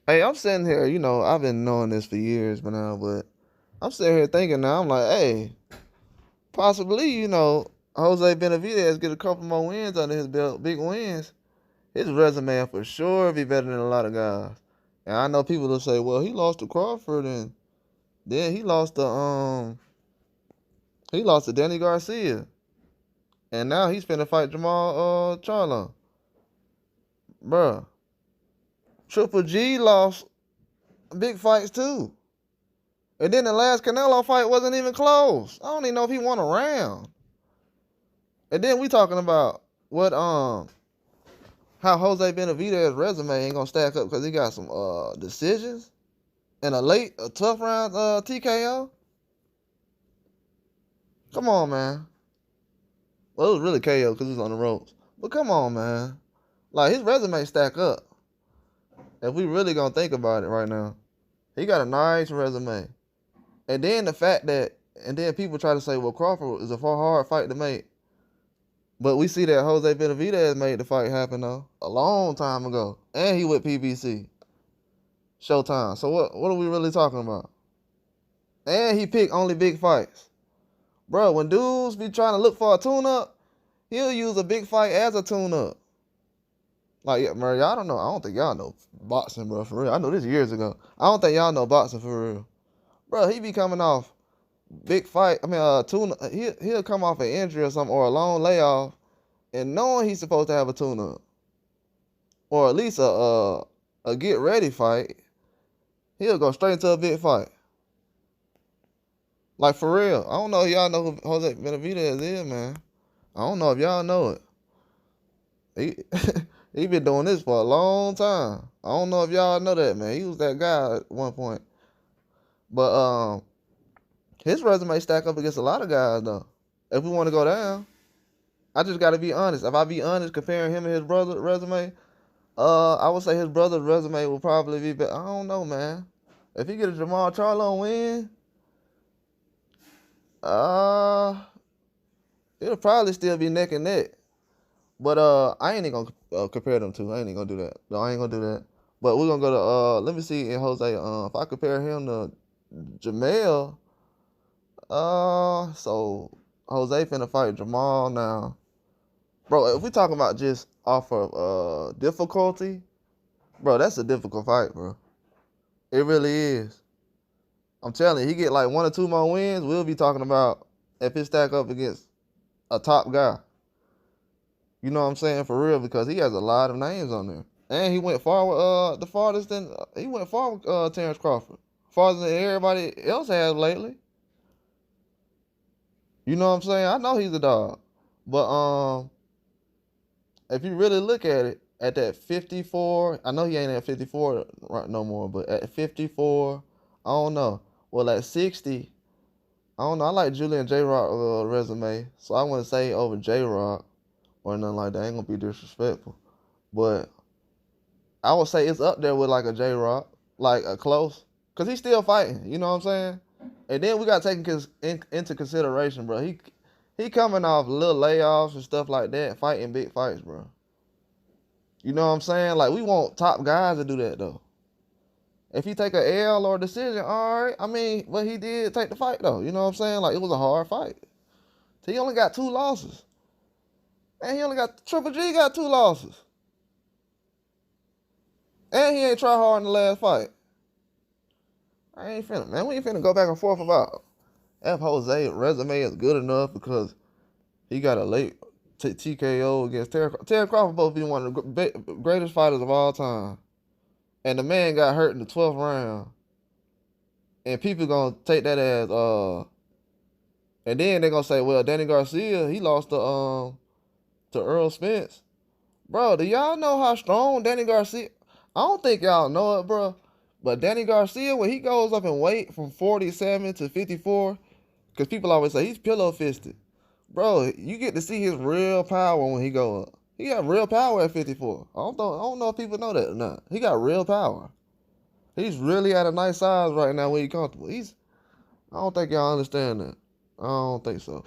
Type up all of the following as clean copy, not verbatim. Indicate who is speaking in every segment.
Speaker 1: Hey, I'm sitting here, I've been knowing this for years, but I'm sitting here thinking now, I'm like, hey, possibly, Jose Benavidez get a couple more wins under his belt, big wins. His resume for sure be better than a lot of guys. And I know people will say, well, he lost to Crawford and then he lost to Danny Garcia. And now he's finna fight Jamal Charlo. Bruh. Triple G lost big fights too. And then the last Canelo fight wasn't even close. I don't even know if he won a round. And then we talking about what how Jose Benavidez's resume ain't gonna stack up because he got some decisions and a tough round TKO. Come on, man. Well, it was really KO because he was on the ropes. But come on, man. Like his resume stack up. If we really gonna think about it right now, he got a nice resume. And then then people try to say, well, Crawford is a far hard fight to make. But we see that Jose Benavidez made the fight happen though a long time ago, and he with PBC, Showtime. So what are we really talking about? And he picked only big fights, bro. When dudes be trying to look for a tune-up, he'll use a big fight as a tune-up. Like, yeah, Murray, I don't know. I don't think y'all know boxing, bro. For real, I know this years ago. I don't think y'all know boxing for real, bro. He be coming off big fight. I mean, tune. He'll come off an injury or something or a long layoff, and knowing he's supposed to have a tune-up, or at least a get ready fight, he'll go straight into a big fight. Like for real. I don't know if y'all know who Jose Benavidez is, man. I don't know if y'all know it. He he been doing this for a long time. I don't know if y'all know that, man. He was that guy at one point. But his resume stack up against a lot of guys though. If we want to go down, I just gotta be honest. If I be honest, comparing him and his brother's resume, I would say his brother's resume will probably be better. I don't know, man. If he get a Jamal Charlo win, uh, it'll probably still be neck and neck. But I ain't even gonna compare them two. I ain't even gonna do that. No, I ain't gonna do that. But we're gonna go to let me see in Jose. If I compare him to Jamel, so Jose finna fight Jamal now, bro. If we talking about just off of difficulty, bro, that's a difficult fight, bro. It really is. I'm telling you, he get like one or two more wins, we'll be talking about if he stack up against a top guy. You know what I'm saying? For real, because he has a lot of names on there. And he went far with he went far with Terrence Crawford. Farther than everybody else has lately. You know what I'm saying? I know he's a dog. But if you really look at it, at that 54, I know he ain't at 54 right no more, but at 54, I don't know. Well, at 60, I don't know. I like Julian J Rock resume, so I want to say over J Rock or nothing like that. I ain't gonna be disrespectful, but I would say it's up there with like a J Rock, like a close, cause he's still fighting. You know what I'm saying? And then we got taken into consideration, bro. He coming off little layoffs and stuff like that, fighting big fights, bro. You know what I'm saying? Like we want top guys to do that though. If he take a L or a decision, all right. I mean, but he did take the fight though. You know what I'm saying? Like it was a hard fight. So he only got 2 losses. And he only got Triple G got 2 losses. And he ain't try hard in the last fight. I ain't finna, man. We ain't finna go back and forth about F. Jose resume is good enough because he got a late TKO against Terry Crawford. Both be one of the greatest fighters of all time. And the man got hurt in the 12th round. And people gonna take that as and then they're gonna say, well, Danny Garcia, he lost to Earl Spence. Bro, do y'all know how strong Danny Garcia? I don't think y'all know it, bro. But Danny Garcia, when he goes up in weight from 47 to 54, because people always say he's pillow fisted. Bro, you get to see his real power when he go up. He got real power at 54. I don't know if people know that or not. He got real power. He's really at a nice size right now when he's comfortable. I don't think y'all understand that. I don't think so.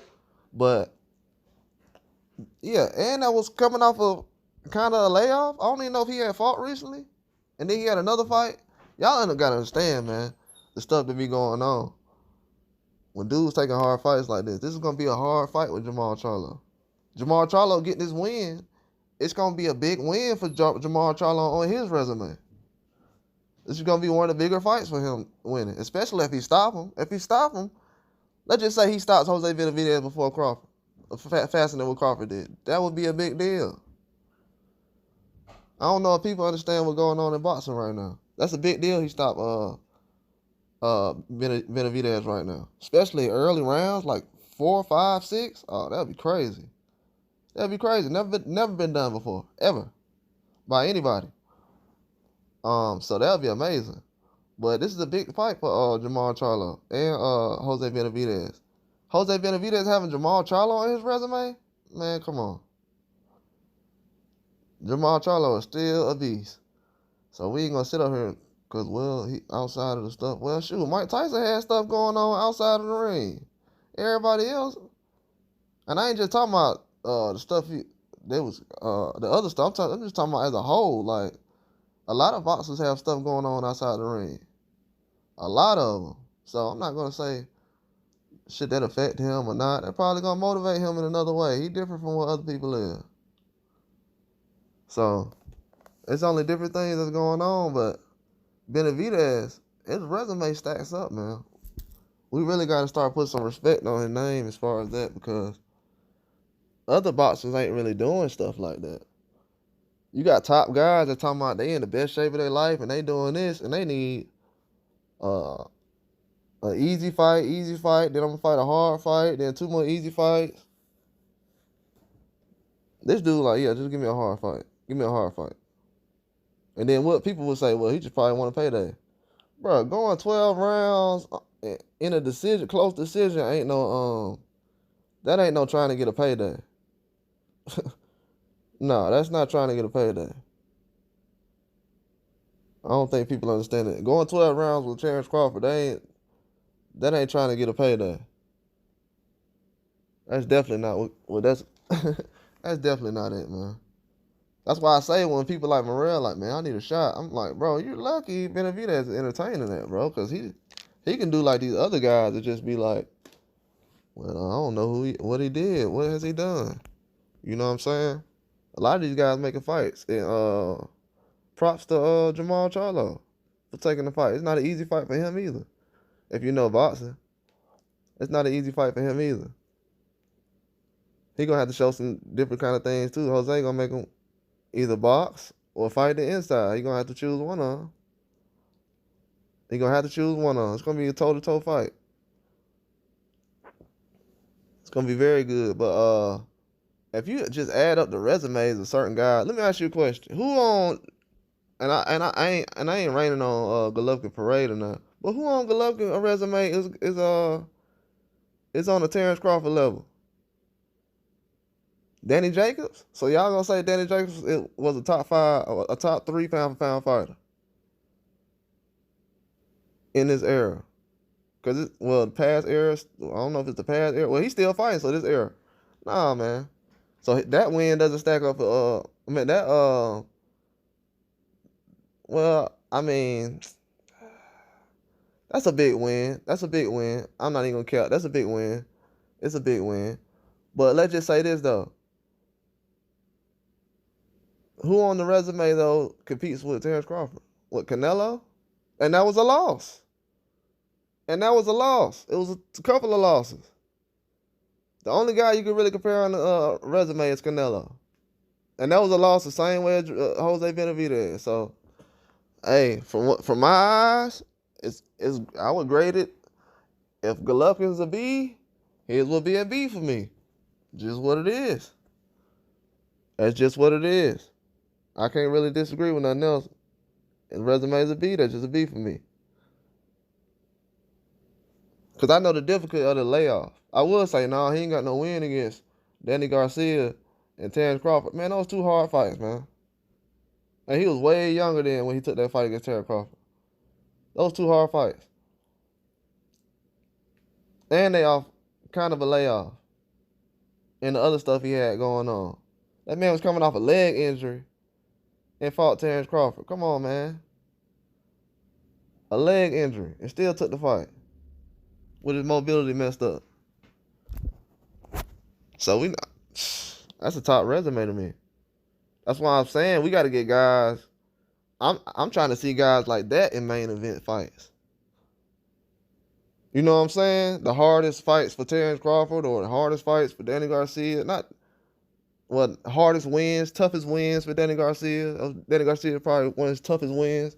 Speaker 1: But yeah, and that was coming off of kind of a layoff. I don't even know if he had fought recently. And then he had another fight. Y'all gotta understand, man, the stuff that be going on. When dudes taking hard fights like this is gonna be a hard fight with Jamal Charlo. Jamal Charlo getting this win, it's gonna be a big win for Jamal Charlo on his resume. This is gonna be one of the bigger fights for him winning, especially if he stop him. If he stop him, let's just say he stops Jose Benavidez before Crawford, faster than what Crawford did. That would be a big deal. I don't know if people understand what's going on in boxing right now. That's a big deal. He stopped Benavidez right now, especially early rounds, like 4, 5, 6. Oh, that'd be crazy. That'd be crazy. Never been done before, ever, by anybody. So that'd be amazing. But this is a big fight for Jamal Charlo and Jose Benavidez. Jose Benavidez having Jamal Charlo on his resume? Man, come on. Jamal Charlo is still a beast. So we ain't gonna sit up here because, well, he outside of the stuff. Well, shoot, Mike Tyson had stuff going on outside of the ring. Everybody else, and I ain't just talking about the stuff the other stuff. I'm just talking about as a whole. Like, a lot of boxers have stuff going on outside the ring. A lot of them. So I'm not gonna say should that affect him or not. They're probably gonna motivate him in another way. He different from what other people is. So it's only different things that's going on, but Benavidez, his resume stacks up, man. We really got to start putting some respect on his name as far as that, because other boxers ain't really doing stuff like that. You got top guys that talking about they in the best shape of their life and they doing this and they need an easy fight, then I'm going to fight a hard fight, then 2 more easy fights. This dude like, yeah, just give me a hard fight. Give me a hard fight. And then what people would say, well, he just probably want a payday. Bro, going 12 rounds in a decision, close decision, ain't no that ain't no trying to get a payday. No, that's not trying to get a payday. I don't think people understand it. Going 12 rounds with Terrence Crawford, that ain't trying to get a payday. That's definitely not what that's that's definitely not it, man. That's why I say when people like Morrell, like, man, I need a shot. I'm like, bro, you're lucky Benavidez is entertaining that, bro, because he can do like these other guys that just be like, well, I don't know what he did. What has he done? You know what I'm saying? A lot of these guys making fights. And props to Jamal Charlo for taking the fight. It's not an easy fight for him either. If you know boxing, it's not an easy fight for him either. He gonna have to show some different kind of things too. Jose gonna make him either box or fight the inside. He gonna have to choose one of them. He gonna have to choose one of them. It's gonna be a toe-to-toe fight. It's gonna be very good. But if you just add up the resumes of certain guys, let me ask you a question. Who on I ain't raining on Golovkin parade or nothing, but who on Golovkin resume is on the Terrence Crawford level? Danny Jacobs? So y'all gonna say Danny Jacobs was a top 5, a top 3 pound for pound fighter in this era? Because the past era, I don't know if it's the past era. Well, he's still fighting, so this era. Nah, man. So that win doesn't stack up for, well, I mean, that's a big win. That's a big win. I'm not even gonna count. That's a big win. It's a big win. But let's just say this, though. Who on the resume, though, competes with Terrence Crawford? What, Canelo? And that was a loss. It was a couple of losses. The only guy you can really compare on the resume is Canelo. And that was a loss the same way as Jose Benavidez. So, hey, from my eyes, I would grade it. If Golovkin's a B, his will be a B for me. Just what it is. That's just what it is. I can't really disagree with nothing else. His resume is a B. That's just a B for me. Because I know the difficulty of the layoff. I will say, no, he ain't got no win against Danny Garcia and Terrence Crawford. Man, those 2 hard fights, man. And he was way younger than when he took that fight against Terrence Crawford. Those 2 hard fights. And they off kind of a layoff. And the other stuff he had going on. That man was coming off a leg injury and fought Terrence Crawford. Come on, man. a leg injury, and still took the fight with his mobility messed up. So that's a top resume to me. That's why I'm saying we got to get guys. I'm trying to see guys like that in main event fights. You know what I'm saying? The hardest fights for Terrence Crawford or the hardest fights for Danny Garcia. Not what hardest wins, toughest wins for Danny Garcia. Danny Garcia probably one of his toughest wins.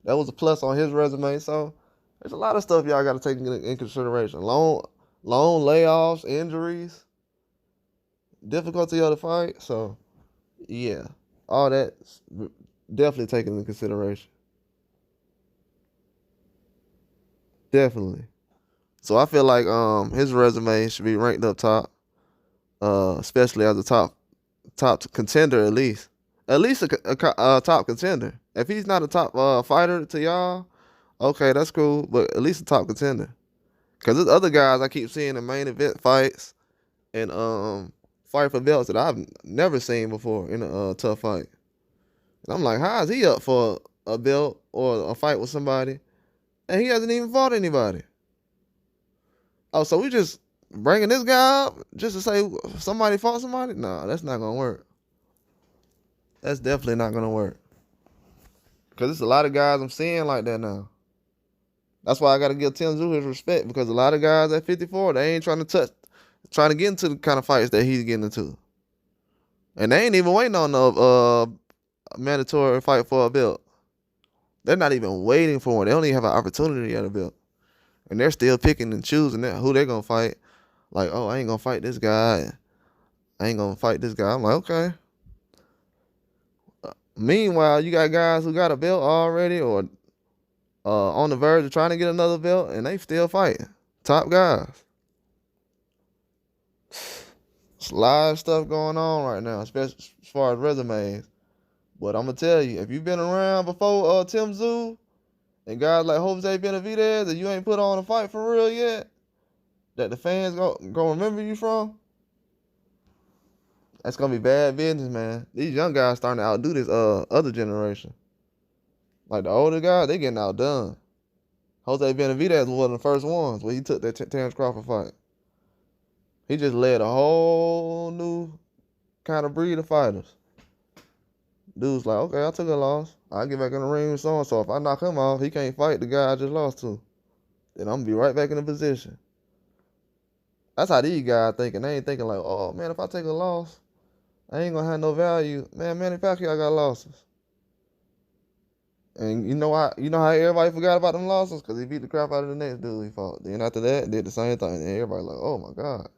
Speaker 1: That was a plus on his resume. So there's a lot of stuff y'all got to take in consideration. Long layoffs, injuries, difficulty of the fight. So yeah, all that's definitely taken into consideration. Definitely. So I feel like his resume should be ranked up top, especially as a top contender at least a top contender. If he's not a top fighter to y'all, okay, that's cool, but at least a top contender. Cause there's other guys I keep seeing in main event fights and fight for belts that I've never seen before in a tough fight. And I'm like, how is he up for a belt or a fight with somebody, and he hasn't even fought anybody? Oh, so we just bringing this guy up just to say somebody fought somebody? Nah, that's not gonna work. That's definitely not gonna work. Cause there's a lot of guys I'm seeing like that now. That's why I gotta give Tim Tszyu his respect, because a lot of guys at 54, they ain't trying to get into the kind of fights that he's getting into. And they ain't even waiting on no mandatory fight for a belt. They're not even waiting for one. They don't even have an opportunity at a belt. And they're still picking and choosing who they're gonna fight. Like, oh, I ain't gonna fight this guy. I ain't gonna fight this guy. I'm like, okay. Meanwhile, you got guys who got a belt already or on the verge of trying to get another belt, and they still fighting. Top guys. There's a lot of stuff going on right now, especially as far as resumes. But I'm gonna tell you, if you've been around before Tim Tszyu and guys like Jose Benavidez, and you ain't put on a fight for real yet, that the fans gonna remember you from, that's gonna be bad business, man. These young guys starting to outdo this other generation. Like the older guys, they getting outdone. Jose Benavidez was one of the first ones where he took that Terrence Crawford fight. He just led a whole new kind of breed of fighters. Dude's like, okay, I took a loss. I'll get back in the ring with so-and-so. If I knock him off, he can't fight the guy I just lost to. Then I'm going to be right back in the position. That's how these guys thinking. They ain't thinking like, oh, man, if I take a loss, I ain't going to have no value. Man, Manny Pacquiao got losses. And you know how everybody forgot about them losses? Because he beat the crap out of the next dude he fought. Then after that, did the same thing. And everybody like, oh, my God.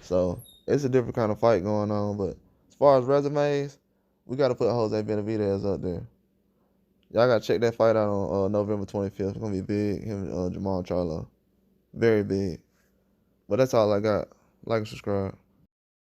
Speaker 1: So it's a different kind of fight going on. But as far as resumes, we got to put Jose Benavidez up there. Y'all got to check that fight out on November 25th. It's going to be big. Him and Jamal Charlo. Very big. But that's all I got. Like and subscribe.